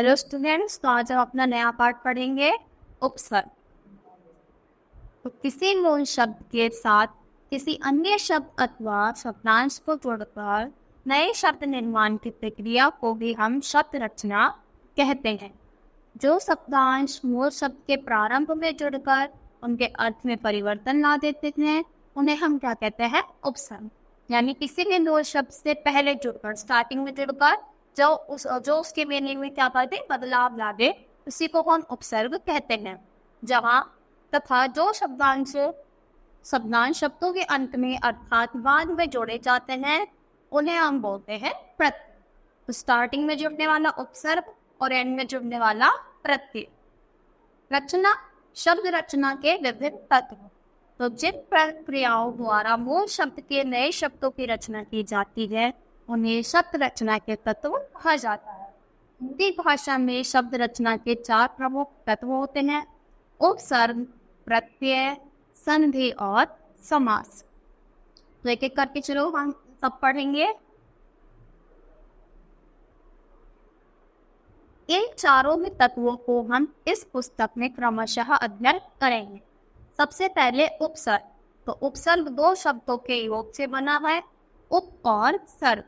Hello students, तो आज हम अपना नया पाठ पढ़ेंगे उपसर्ग। तो किसी मूल शब्द के साथ किसी अन्य शब्द अथवा शब्दांश को जोड़कर नए शब्द निर्माण की प्रक्रिया को भी हम शब्द रचना कहते हैं। जो शब्दांश मूल शब्द के प्रारंभ में जुड़कर उनके अर्थ में परिवर्तन ला देते हैं उन्हें हम क्या कहते हैं? उपसर्ग। यानी किसी भी मूल शब्द से पहले जुड़कर, स्टार्टिंग में जुड़कर जो उसके मीनिंग में क्या कर दे, बदलाव ला दे, उसी को हम उपसर्ग कहते हैं। जहाँ तथा जो शब्दांश शब्दों के अंत में अर्थात बाद में जोड़े जाते हैं उन्हें हम बोलते हैं प्रत्यय। तो स्टार्टिंग में जुड़ने वाला उपसर्ग और एंड में जुड़ने वाला प्रत्यय। रचना, शब्द रचना के विभिन्न तत्व। तो जिन प्रक्रियाओं द्वारा मूल शब्द के नए शब्दों की रचना की जाती है उन्हें शब्द रचना के तत्व कहा जाता है। हिंदी भाषा में शब्द रचना के 4 प्रमुख तत्व होते हैं: उपसर्ग, प्रत्यय, संधि और समास। तो एक एक करके चलो हम सब पढ़ेंगे। इन चारों ही तत्वों को हम इस पुस्तक में क्रमशः अध्ययन करेंगे। सबसे पहले उपसर्ग। तो उपसर्ग 2 शब्दों के योग से बना है, उप और सर्ग।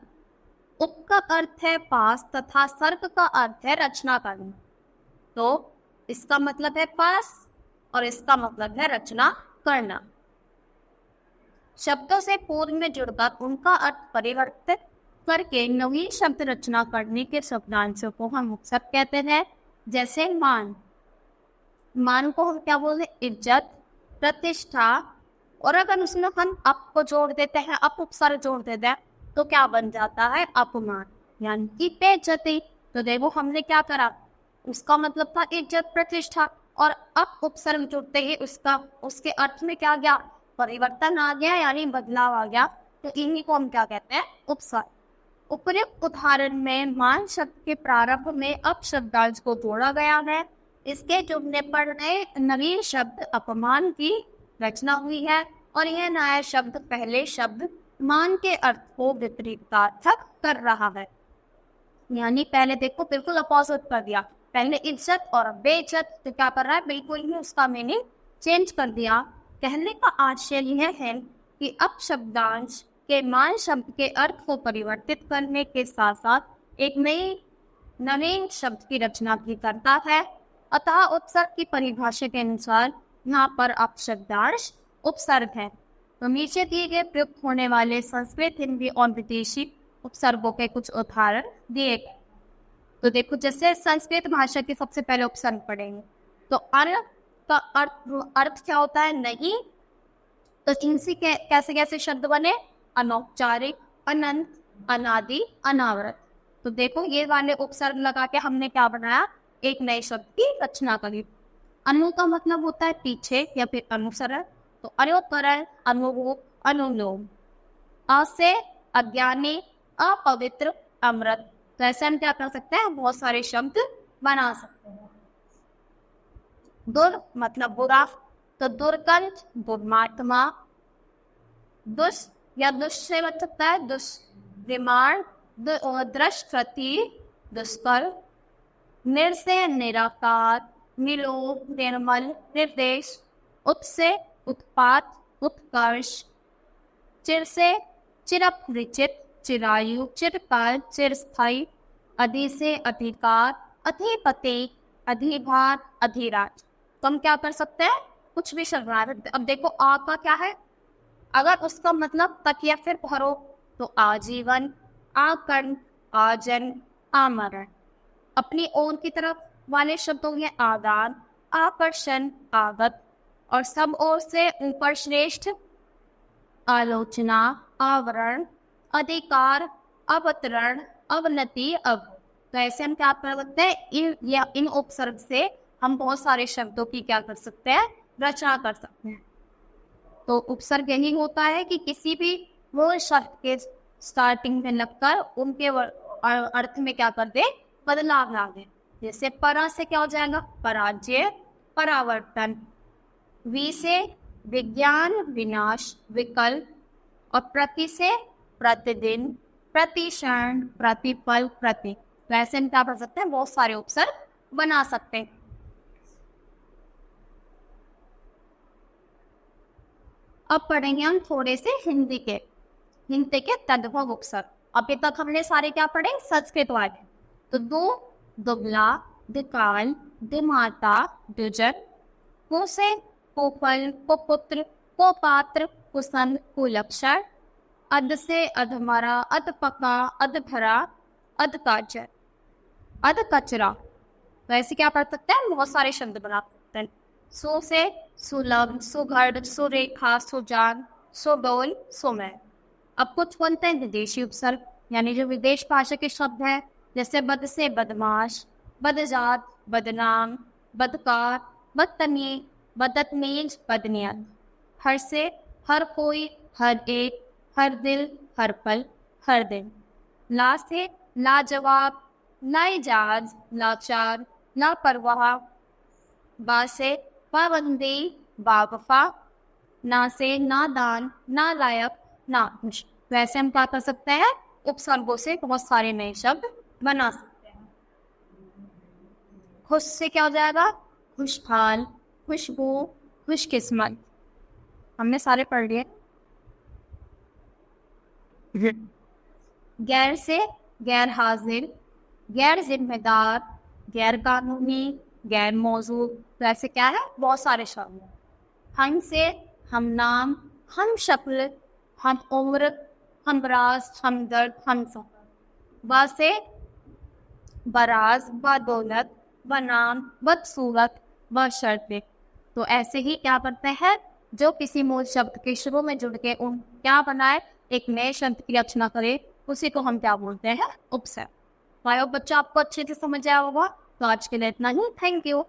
उप का अर्थ है पास तथा सर्ग का अर्थ है रचना करना। तो इसका मतलब है पास और इसका मतलब है रचना करना। शब्दों से पूर्व में जुड़कर उनका अर्थ परिवर्तित करके नवीन शब्द रचना करने के शब्दांशों को हम उपसर्ग कहते हैं। जैसे मान, मान को हम क्या बोलते हैं? इज्जत, प्रतिष्ठा। और अगर उसमें हम अप को जोड़ देते हैं, अप उपसर्ग जोड़ देते हैं, तो क्या बन जाता है? अपमान, यानी कि बेइज्जती। तो देखो हमने क्या करा, उसका मतलब था इज्जत, प्रतिष्ठा, और अप उपसर्ग जुड़ते ही उसके अर्थ में क्या गया? परिवर्तन आ गया, यानी बदलाव आ गया। तो इन्हीं को हम क्या कहते हैं? उपसर्ग। उपयुक्त उदाहरण में मान शब्द के प्रारंभ में अप शब्दांश को जोड़ा गया है। इसके जुड़ने पर नए नवीन शब्द अपमान की रचना हुई है और यह नया शब्द पहले शब्द मान के अर्थ को विपरीतार्थक कर रहा है। यानी पहले देखो बिल्कुल अपोजिट कर दिया, पहले इज्जत और बेइज्जत, तो क्या कर रहा है? बिल्कुल ही उसका मीनिंग चेंज कर दिया। कहने का आशय यह है कि अब शब्दांश के मान शब्द के अर्थ को परिवर्तित करने के साथ साथ एक नवीन शब्द की रचना भी करता है। अतः उपसर्ग की परिभाषा के अनुसार यहाँ पर अब शब्दांश उपसर्ग है। तो नीचे दिए गए प्रयुक्त होने वाले संस्कृत, हिंदी और विदेशी उपसर्गों के कुछ उदाहरण दिए गए। तो देखो, जैसे संस्कृत भाषा के सबसे पहले उपसर्ग पढ़ेंगे। तो अर्थ का अर्थ क्या होता है? नहीं। तो इनसे कैसे कैसे शब्द बने? अनौपचारिक, अनंत, अनादि, अनावृत। तो देखो ये वाले उपसर्ग लगा के हमने क्या बनाया? एक नए शब्द की रचना करी। अनु का मतलब होता है पीछे या फिर अनुसरण। तो अनुकरण, अनुरूप, अनुलोम। अ से अज्ञानी, अपवित्र, अमृत। तो ऐसे हम क्या कर सकते हैं? बहुत सारे शब्द बना सकते हैं। दुर मतलब बुरा, तो दुर्गंध, दुर्मात्मा। दुष् या दुष् से बच सकता है दुष्विमाण, दृष्टि, दुष्कर। निर्से निराकार, निलोप, निर्मल, निर्देश। उत से उत्पात, उत्कर्ष। चिर से चिरपरिचित, चिरायु, चिरकाल, चिरस्थायी। अधि से अधिकार, अधिपति, अधिभार, अधिराज। तो हम क्या कर सकते हैं? कुछ भी शब्द। अब देखो आ का क्या है? अगर उसका मतलब तक या फिर भरो, तो आजीवन, आकर्ण, आजन, आमरण। अपनी ओर की तरफ वाले शब्दों में आदान, आकर्षण, आगत। और सब ओर से ऊपर श्रेष्ठ, आलोचना, आवरण, अधिकार, अवतरण, अवनति, अब। तो ऐसे हम क्या कर सकते हैं? इन उपसर्ग से हम बहुत सारे शब्दों की क्या कर सकते हैं? रचना कर सकते हैं। तो उपसर्ग यही होता है कि किसी भी मूल शब्द के स्टार्टिंग में लगकर उनके अर्थ में क्या कर दे? बदलाव ला दे। जैसे परा से क्या हो जाएगा? पराजय, परावर्तन। वी से विज्ञान, विनाश, विकल्प। और प्रति से प्रतिदिन, प्रतिक्षण, प्रतिपल, प्रति। वैसे हम क्या कर सकते हैं, बहुत सारे उपसर्ग बना सकते हैं। अब पढ़ेंगे हम थोड़े से हिंदी के तद्भव उपसर्ग। अभी तक हमने सारे क्या पढ़े, संस्कृत वाले। तो दो, दुबला, दिकाल, दिमाता, द्विजन, कुसे, कुफल, कुपुत्र, कुपात्र, कुसन, कुलक्षण, अध से अधमरा, अधपका, अधभरा, अधकाचर, अधकचरा। वैसे क्या पढ़ सकते हैं, बहुत सारे शब्द बना सकते हैं। सु से सुलभ, सुघड़, सुरेखा, सुजान, सुडोल, सुमेर। अब कुछ बोलते हैं विदेशी उपसर्ग, यानी जो विदेश भाषा के शब्द हैं, जैसे बद से बदमाश, बदजात, बदनाम, बदकार, बदतमीज, बदतमीज, बदनियत। हर से हर कोई, हर एक, हर दिल, हर पल, हर दिन। ला से लाजवाब, लाइजाज, लाचार, लापरवाह। बा से पाबंदी, बावफा। ना से नादान, नालायक, नाखुश। वैसे हम क्या कर सकते हैं, उपसर्गों से बहुत सारे नए शब्द बना सकते हैं। खुश से क्या हो जाएगा, खुशहाल, खुशबू, खुशकिस्मत। हमने सारे पढ़ लिए। गैर से गैर हाजिर, गैर जिम्मेदार, गैर कानूनी, गैर मौजूद। तो ऐसे क्या है, बहुत सारे शब्द। हम से हम नाम, हम शक्ल, हम उम्र, हम राज, हम दर्द, हम सफर। बा से बराज, बदौलत, बनाम, बदसूरत, बशर्ते। तो ऐसे ही क्या करते हैं, जो किसी मूल शब्द के शुरू में जुड़ के उन क्या बनाए, एक नए शब्द की रचना करे, उसी को हम क्या बोलते हैं, उपसर्ग। आई होप बच्चा आपको अच्छे से समझ आया होगा। तो आज के लिए इतना ही। Thank you.